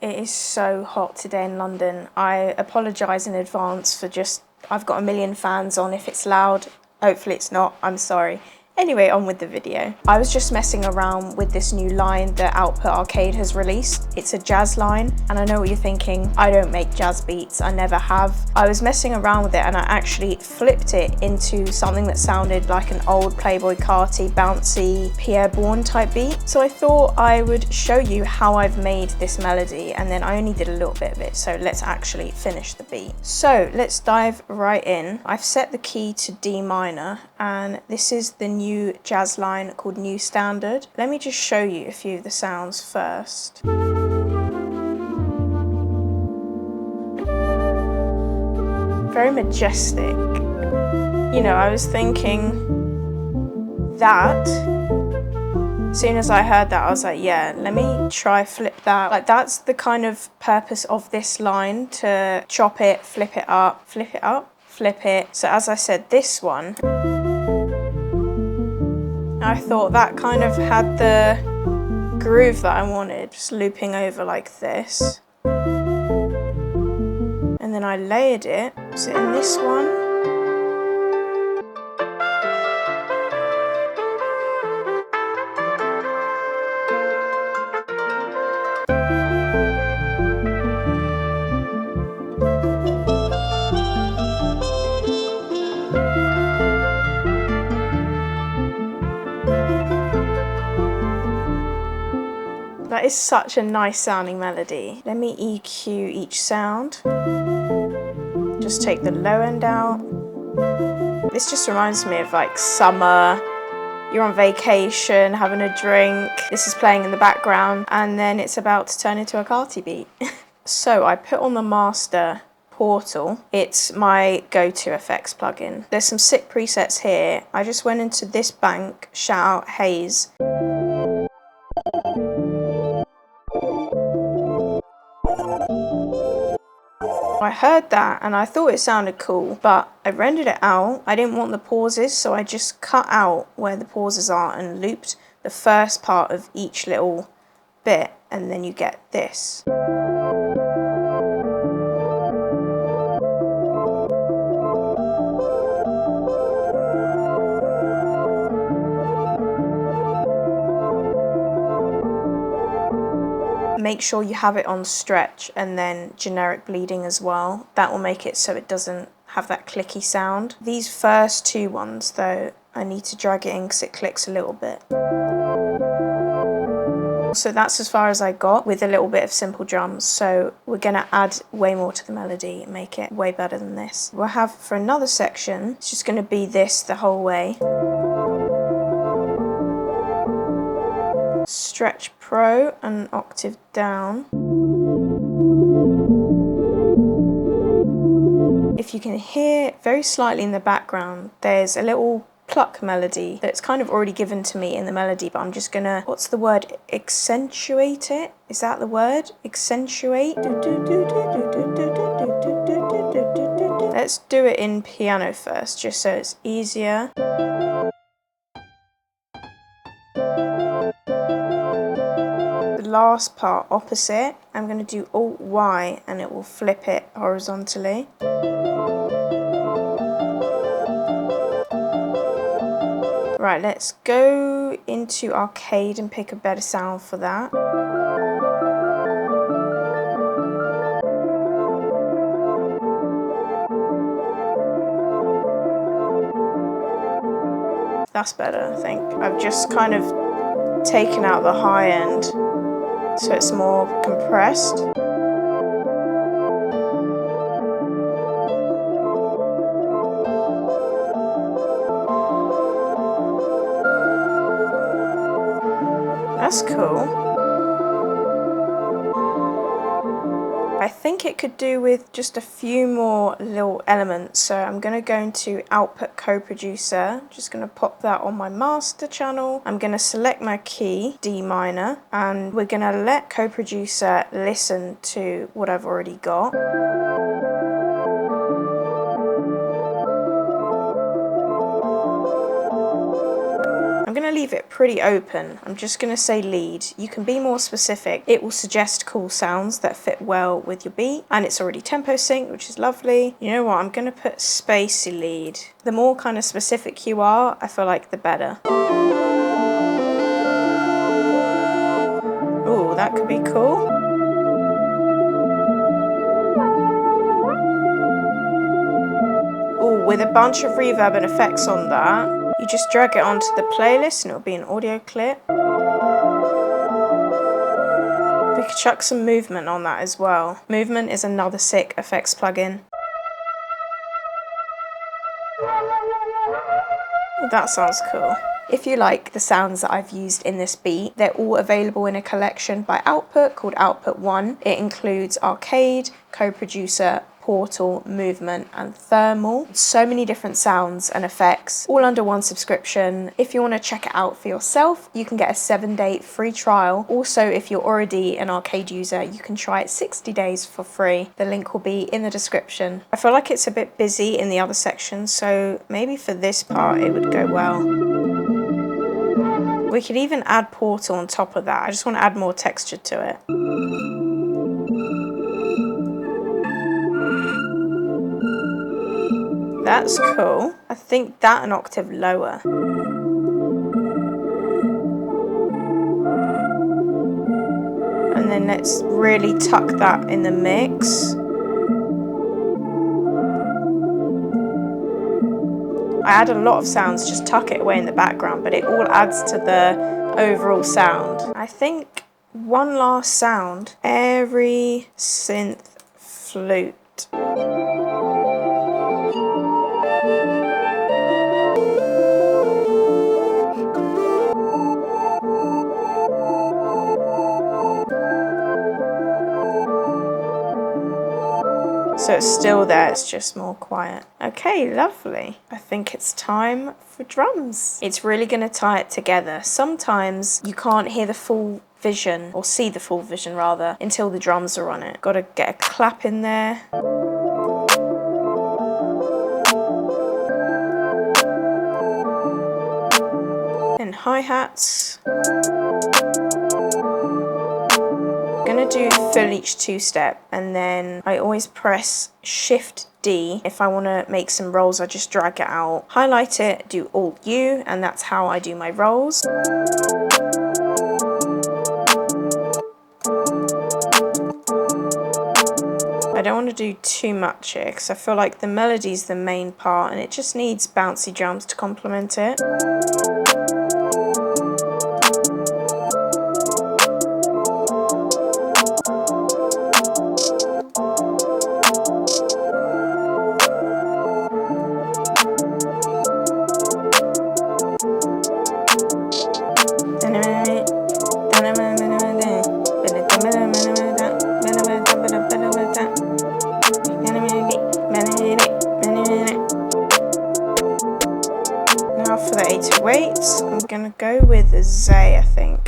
It is so hot today in London. I apologise in advance for I've got a million fans on. If it's loud, hopefully it's not, I'm sorry. Anyway, on with the video. I was just messing around with this new line that Output Arcade has released. It's a jazz line, and I know what you're thinking. I don't make jazz beats, I never have. I was messing around with it and I actually flipped it into something that sounded like an old Playboi Carti, bouncy, Pierre Bourne type beat. So I thought I would show you how I've made this melody, and then I only did a little bit of it, so let's actually finish the beat. So let's dive right in. I've set the key to D minor, and this is the new jazz line called New Standard. Let me just show you a few of the sounds first. Very majestic. You know, I was thinking that, as soon as I heard that, I was like, yeah, let me try flip that. Like, that's the kind of purpose of this line, to chop it, flip it up, flip it up, flip it. So as I said, this one, I thought that kind of had the groove that I wanted, just looping over like this. And then I layered it. So in this one, that is such a nice sounding melody. Let me EQ each sound. Just take the low end out. This just reminds me of like summer. You're on vacation, having a drink. This is playing in the background, and then it's about to turn into a Carti beat. So I put on the master Portal. It's my go-to effects plugin. There's some sick presets here. I just went into this bank, shout out Haze. I heard that and I thought it sounded cool, but I rendered it out. I didn't want the pauses, so I just cut out where the pauses are and looped the first part of each little bit, and then you get this. Make sure you have it on stretch and then generic bleeding as well. That will make it so it doesn't have that clicky sound. These first two ones though, I need to drag it in because it clicks a little bit. So that's as far as I got with a little bit of simple drums. So we're gonna add way more to the melody and make it way better than this. We'll have for another section, it's just gonna be this the whole way. Stretch Pro and octave down. If you can hear very slightly in the background, there's a little pluck melody that's kind of already given to me in the melody, but I'm just gonna, what's the word? Accentuate it? Is that the word? Accentuate? Let's do it in piano first, just so it's easier. Last part opposite, I'm going to do Alt Y and it will flip it horizontally. Right, let's go into Arcade and pick a better sound for that. That's better, I think. I've just kind of taken out the high end, so it's more compressed. That's cool. I think it could do with just a few more little elements, so I'm going to go into Output Co-Producer, just going to pop that on my master channel. I'm going to select my key, D minor, and we're going to let Co-Producer listen to what I've already got. I'm going going to leave it pretty open. I'm just going to say lead. You can be more specific. It will suggest cool sounds that fit well with your beat, and it's already tempo synced, which is lovely. You know what? I'm going to put spacey lead. The more kind of specific you are, I feel like the better. Ooh, that could be cool. Ooh, with a bunch of reverb and effects on that, you just drag it onto the playlist and it'll be an audio clip. We could chuck some movement on that as well. Movement is another sick effects plugin. That sounds cool. If you like the sounds that I've used in this beat, they're all available in a collection by Output called Output 1. It includes Arcade, Co-Producer, Portal, Movement and Thermal. So many different sounds and effects all under one subscription. If you want to check it out for yourself, you can get a 7-day free trial. Also, if you're already an Arcade user, you can try it 60 days for free. The link will be in the description. I feel like it's a bit busy in the other sections, so maybe for this part it would go well. We could even add Portal on top of that. I just want to add more texture to it. That's cool. I think that an octave lower. And then let's really tuck that in the mix. I add a lot of sounds, just tuck it away in the background, but it all adds to the overall sound. I think one last sound, airy synth flute. So it's still there, it's just more quiet. Okay, lovely. I think it's time for drums. It's really gonna tie it together. Sometimes you can't hear the full vision, or see the full vision rather, until the drums are on it. Gotta get a clap in there. And hi-hats. Gonna do fill each 2-step, and then I always press Shift D. If I want to make some rolls, I just drag it out, highlight it, do Alt U, and that's how I do my rolls. I don't want to do too much here because I feel like the melody is the main part and it just needs bouncy drums to complement it. Now for the 808s, I'm gonna go with Zay, I think.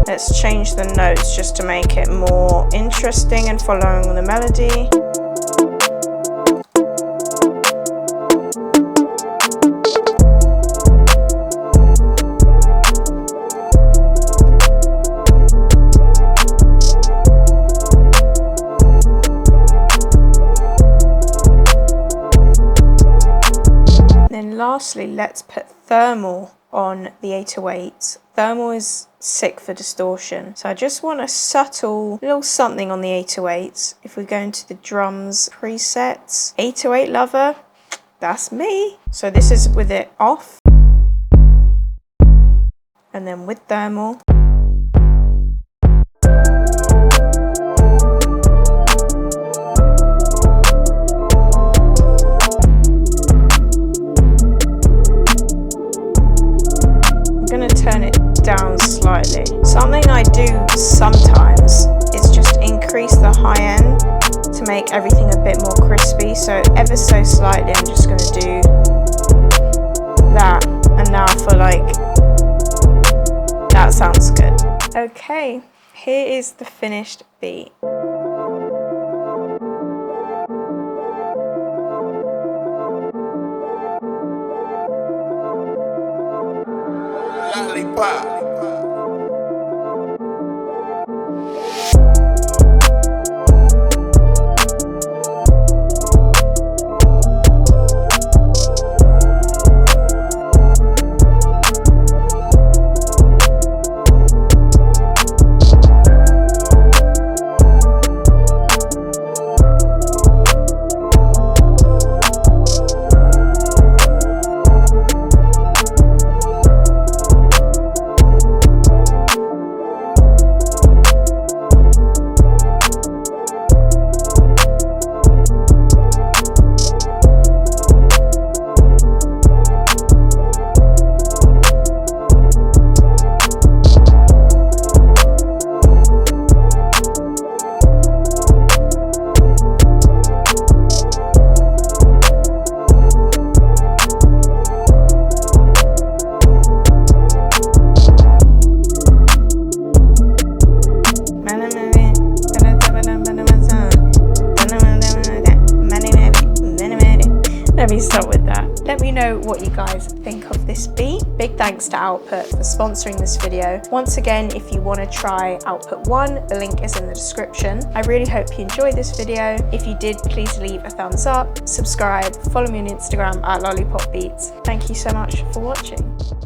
Let's change the notes just to make it more interesting and following the melody. Then lastly, let's put thermal on the 808s. Thermal is sick for distortion, so I just want a subtle little something on the 808s. If we go into the drums presets, 808 lover, that's me. So this is with it off, and then with thermal. Turn it down slightly. Something I do sometimes is just increase the ever so slightly. I'm just going to do that, and now I feel like that sounds good. Okay, here is the finished beat. Lollipop. Let me start with that. Let me know what you guys think of this beat. Big thanks to Output for sponsoring this video. Once again, if you want to try Output 1, the link is in the description. I really hope you enjoyed this video. If you did, please leave a thumbs up, subscribe, follow me on Instagram at Lollypopbeatz. Thank you so much for watching.